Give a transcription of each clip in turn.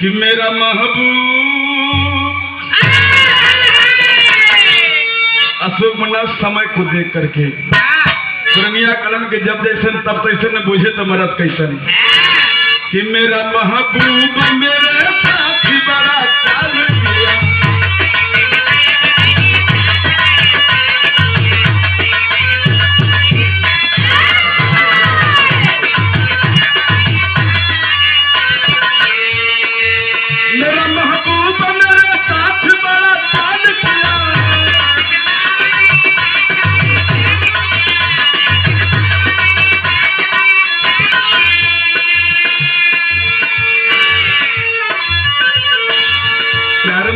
कि मेरा महबूब अशोक मन्ना समय को देख करके पुरनिया कलन के जब जैसे तब तैसे न बुझे तो मरद कैसन कि मेरा महबूब मेरे साथी बड़ा चाल किया। मेरा महबूब मेरे साथ बड़ा चाल किया। प्यार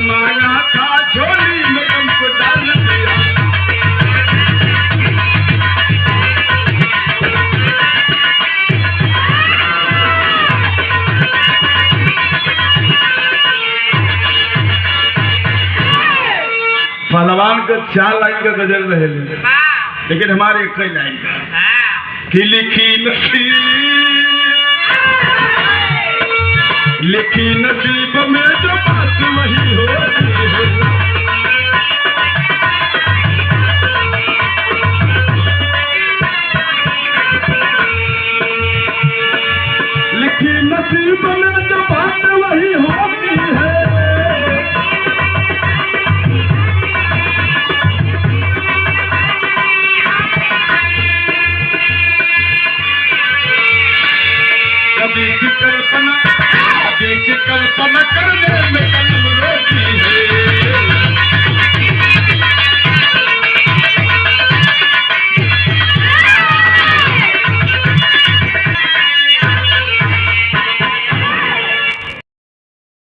मांगा था झोली में तुमको डाल दिया। पहलवान का 4 लाइन का गजल रहे लेकिन हमारे एक ही लाइन का कि लिखी नसीब में जो बात वही होती है।